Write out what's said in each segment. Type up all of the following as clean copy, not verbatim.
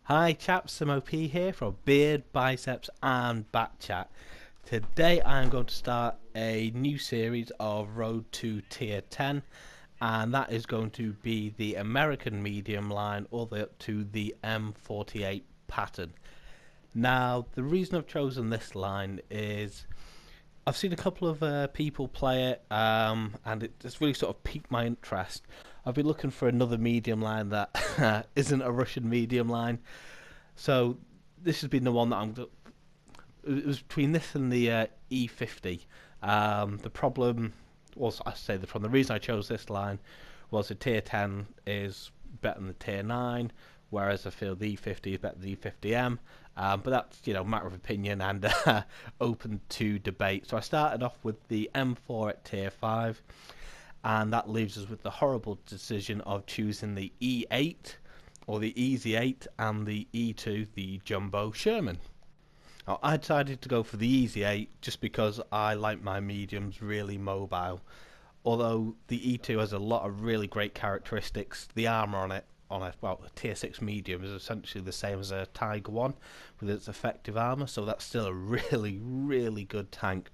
Hi chaps, MOP here from Beard, Biceps and Batchat. Today I am going to start a new series of Road to Tier 10, and that is going to be the American medium line all the way up to the M48 Patton. Now the reason I've chosen this line is I've seen a couple of people play it, and it's really sort of piqued my interest. I've been looking for another medium line that isn't a Russian medium line, so this has been the one that I'm. It was between this and the E50. The problem was, I say the problem. The reason I chose this line was the Tier 10 is better than the Tier 9, whereas I feel the E50 is better than the E50M. But that's matter of opinion and open to debate. So I started off with the M4 at Tier 5, and that leaves us with the horrible decision of choosing the E8 or the Easy 8 and the E2, the Jumbo Sherman. Now, I decided to go for the Easy 8 just because I like my mediums really mobile. Although the E2 has a lot of really great characteristics, the armor on it, a tier 6 medium, is essentially the same as a Tiger 1 with its effective armor, so that's still a really, really good tank.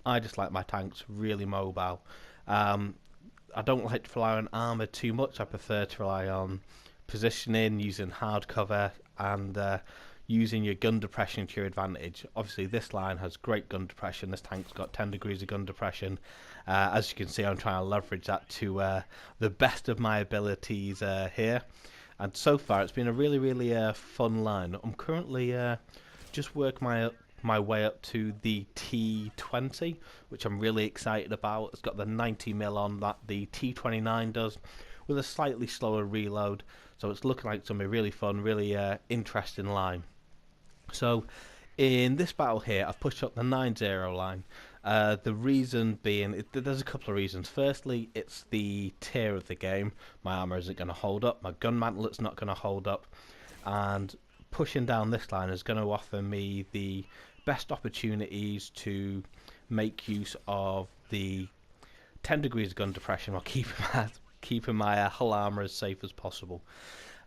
I just like my tanks really mobile. I don't like to rely on armor too much. I prefer to rely on positioning, using hard cover, and using your gun depression to your advantage. Obviously, this line has great gun depression. This tank's got 10 degrees of gun depression. As you can see, I'm trying to leverage that to the best of my abilities here. And so far, it's been a really, really fun line. I'm currently just working my way up to the T20, which I'm really excited about. It's got the 90mm on that the T29 does, with a slightly slower reload. So it's looking like it's going to be really fun, really interesting line. So in this battle here, I've pushed up the 9-0 line. The reason being, there's a couple of reasons. Firstly, it's the tier of the game. My armor isn't going to hold up. My gun mantlet's not going to hold up. And pushing down this line is going to offer me the best opportunities to make use of the 10 degrees of gun depression while keeping my hull armor as safe as possible.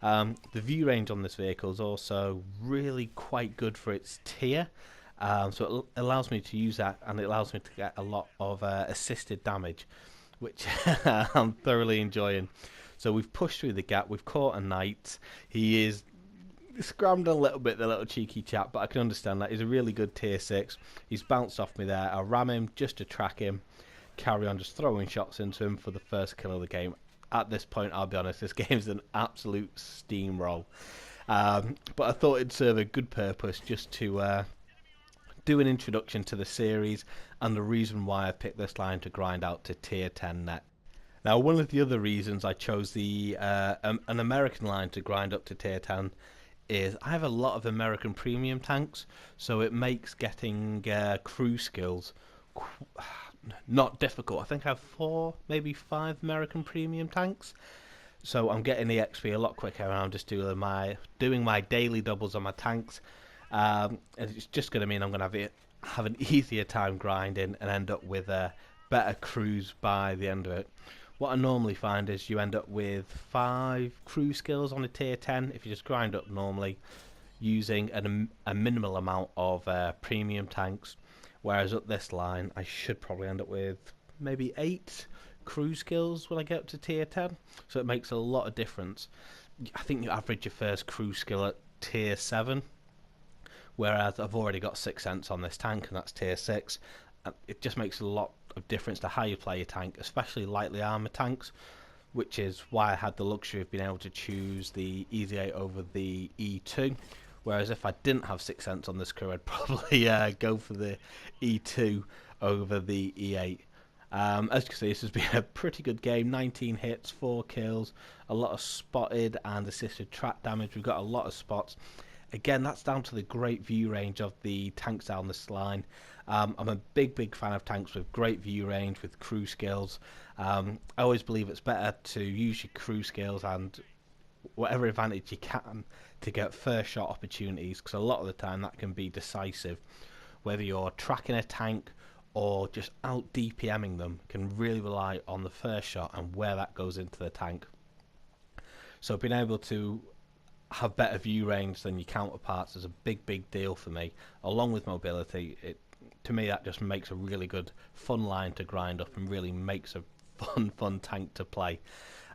The view range on this vehicle is also really quite good for its tier, so it allows me to use that, and it allows me to get a lot of assisted damage, which I'm thoroughly enjoying. So we've pushed through the gap, we've caught a knight. He is scrambled a little bit, the little cheeky chap, but I can understand that. He's a really good tier 6. He's bounced off me there. I ram him just to track him, carry on just throwing shots into him for the first kill of the game. At this point, I'll be honest, this game's an absolute steamroll. But I thought it'd serve a good purpose just to do an introduction to the series and the reason why I picked this line to grind out to tier 10 net. Now, one of the other reasons I chose the an American line to grind up to tier 10 is I have a lot of American premium tanks, so it makes getting crew skills not difficult. I think I have 4, maybe 5 American premium tanks, so I'm getting the XP a lot quicker, and I'm just doing my daily doubles on my tanks. And it's just going to mean I'm going to have an easier time grinding and end up with better crews by the end of it. What I normally find is you end up with 5 crew skills on a tier 10 if you just grind up normally using a minimal amount of premium tanks. Whereas up this line, I should probably end up with maybe 8 crew skills when I get up to tier 10. So it makes a lot of difference. I think you average your first crew skill at tier 7. Whereas I've already got 6 cents on this tank, and that's tier 6. And it just makes a lot of difference to how you play your tank, especially lightly armoured tanks, which is why I had the luxury of being able to choose the Easy 8 over the E2. Whereas if I didn't have 6 cents on this crew, I'd probably go for the E2 over the E8. As you can see, this has been a pretty good game. 19 hits, 4 kills, a lot of spotted and assisted track damage. We've got a lot of spots. Again, that's down to the great view range of the tanks down this line. I'm a big fan of tanks with great view range, with crew skills. I always believe it's better to use your crew skills and whatever advantage you can to get first shot opportunities, because a lot of the time that can be decisive. Whether you're tracking a tank or just out DPMing them, can really rely on the first shot and where that goes into the tank. So being able to have better view range than your counterparts is a big deal for me. Along with mobility, to me that just makes a really good fun line to grind up and really makes a fun tank to play.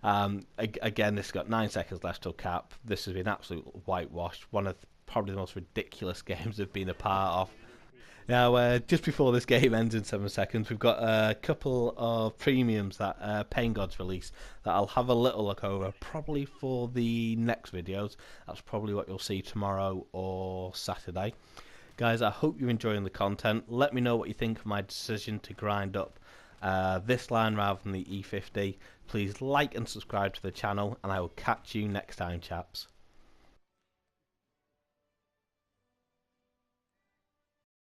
Again, this has got 9 seconds left till cap. This has been absolute whitewashed. One of probably the most ridiculous games I've been a part of. Now, just before this game ends in 7 seconds, we've got a couple of premiums that Pain God's released that I'll have a little look over, probably for the next videos. That's probably what you'll see tomorrow or Saturday. Guys, I hope you're enjoying the content. Let me know what you think of my decision to grind up this line rather than the E50. Please like and subscribe to the channel, and I will catch you next time, chaps.